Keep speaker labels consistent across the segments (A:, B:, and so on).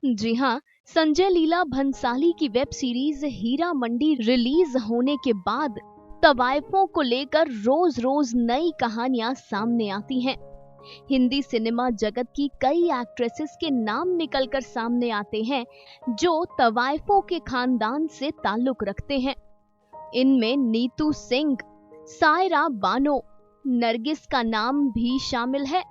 A: जी हाँ, संजय लीला भंसाली की web series Heera Mandi release होने के बाद तवायफों को लेकर रोज रोज नई कहानियां सामने आती हैं। हिंदी सिनेमा जगत की कई एक्ट्रेसेस के नाम निकलकर सामने आते हैं जो तवायफों के खानदान से ताल्लुक रखते हैं। इनमें नीतू सिंह, सायरा बानो, नरगिस का नाम भी शामिल है।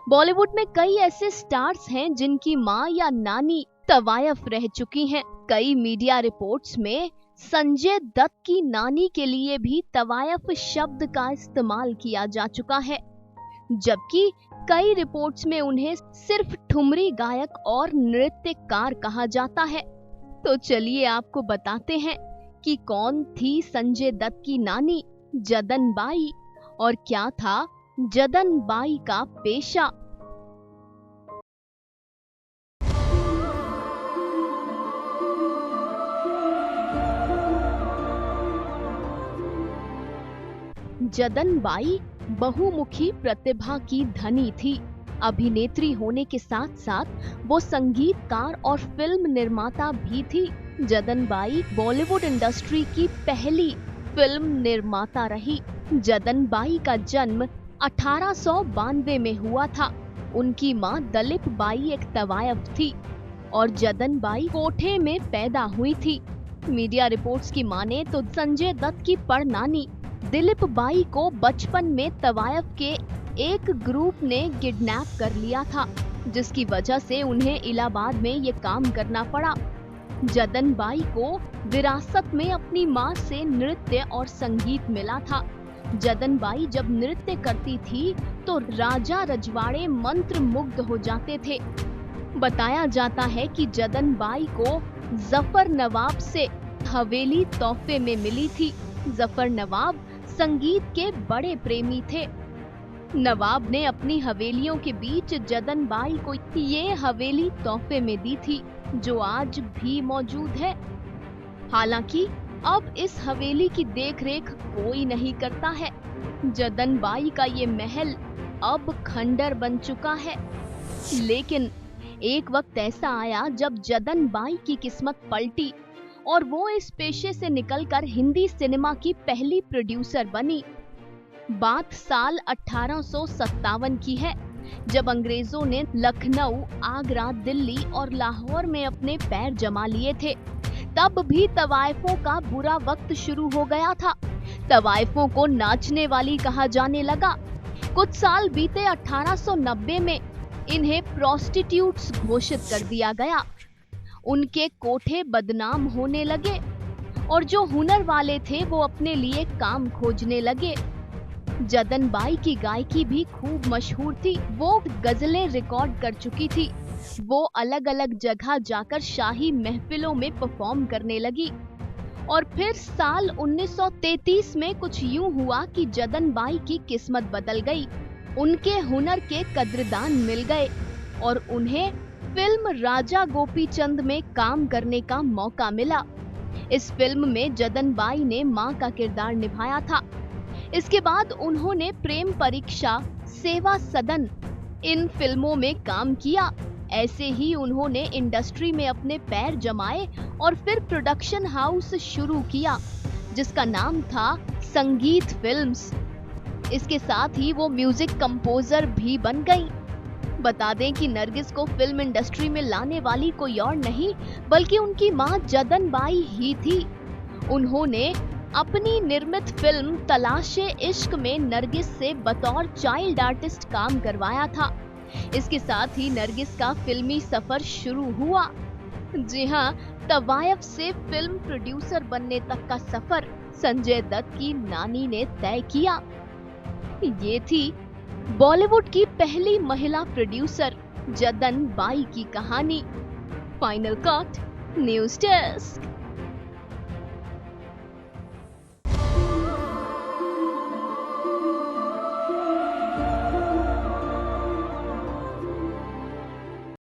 A: बॉलीवुड में कई ऐसे स्टार्स हैं जिनकी माँ या नानी तवायफ रह चुकी हैं। कई मीडिया रिपोर्ट्स में संजय दत्त की नानी के लिए भी तवायफ शब्द का इस्तेमाल किया जा चुका है, जबकि कई रिपोर्ट्स में उन्हें सिर्फ ठुमरी गायक और नृत्यकार कहा जाता है। तो चलिए आपको बताते हैं कि कौन थी संजय दत्त की नानी जदन बाई और क्या था जदन बाई का पेशा। जदन बाई बहुमुखी प्रतिभा की धनी थी। अभिनेत्री होने के साथ साथ वो संगीतकार और फिल्म निर्माता भी थी। जदन बाई बॉलीवुड इंडस्ट्री की पहली फिल्म निर्माता रही। जदन बाई का जन्म 1892 में हुआ था। उनकी मां दलीप बाई एक तवायफ थी और जदन बाई कोठे में पैदा हुई थी। मीडिया रिपोर्ट्स की माने तो संजय दत्त की परनानी दिलीप बाई को बचपन में तवायफ के एक ग्रुप ने किडनैप कर लिया था, जिसकी वजह से उन्हें इलाहाबाद में ये काम करना पड़ा। जदन बाई को विरासत में अपनी मां से नृत्य और संगीत मिला था। जदन बाई जब नृत्य करती थी तो राजा रजवाड़े मंत्र मुग्ध हो जाते थे। बताया जाता है कि जदन बाई को जफर नवाब से हवेली तोहफे में मिली थी। जफर नवाब संगीत के बड़े प्रेमी थे। नवाब ने अपनी हवेलियों के बीच जदन बाई को ये हवेली तोहफे में दी थी, जो आज भी मौजूद है। हालांकि अब इस हवेली की देखरेख कोई नहीं करता है। जदन बाई का ये महल अब खंडर बन चुका है। लेकिन एक वक्त ऐसा आया जब जदन बाई की किस्मत पलटी और वो इस पेशे से निकलकर हिंदी सिनेमा की पहली प्रोड्यूसर बनी। बात साल 1857 की है, जब अंग्रेजों ने लखनऊ, आगरा, दिल्ली और लाहौर में अपने पैर जमा लिए थे। तब भी तवायफों का बुरा वक्त शुरू हो गया था। तवायफों को नाचने वाली कहा जाने लगा। कुछ साल बीते 1890 में इन्हें प्रोस्टिट्यूट्स घोषित कर दिया गया। उनके कोठे बदनाम होने लगे और जो हुनर वाले थे वो अपने लिए काम खोजने लगे। जदन बाई की गायकी भी खूब मशहूर थी। वो गजलें रिकॉर्ड कर चुकी थी। वो अलग अलग जगह जाकर शाही महफिलों में परफॉर्म करने लगी। और फिर साल 1933 में कुछ यूं हुआ कि जदन बाई की किस्मत बदल गई। उनके हुनर के कद्रदान मिल गए और उन्हें फिल्म राजा गोपीचंद में काम करने का मौका मिला। इस फिल्म में जदन बाई ने मां का किरदार निभाया था। इसके बाद उन्होंने प्रेम परीक्षा, सेवा सदन इन फिल्मों में काम किया। ऐसे ही उन्होंने इंडस्ट्री में अपने पैर जमाए और फिर प्रोडक्शन हाउस शुरू किया, जिसका नाम था संगीत फिल्म्स। इसके साथ ही वो म्यूजिक कंपोजर भी बन गई। बता दें कि नरगिस को फिल्म इंडस्ट्री में लाने वाली कोई और नहीं बल्कि उनकी मां जदन बाई ही थी। उन्होंने अपनी निर्मित फिल्म तलाशे इश्क में नरगिस से बतौर चाइल्ड आर्टिस्ट काम करवाया था। इसके साथ ही नरगिस का फिल्मी सफर शुरू हुआ। जी हाँ, तवायफ से फिल्म प्रोड्यूसर बनने तक का सफर संजय दत्त की नानी ने तय किया। ये थी बॉलीवुड की पहली महिला प्रोड्यूसर जदन बाई की कहानी। Final cut, news desk.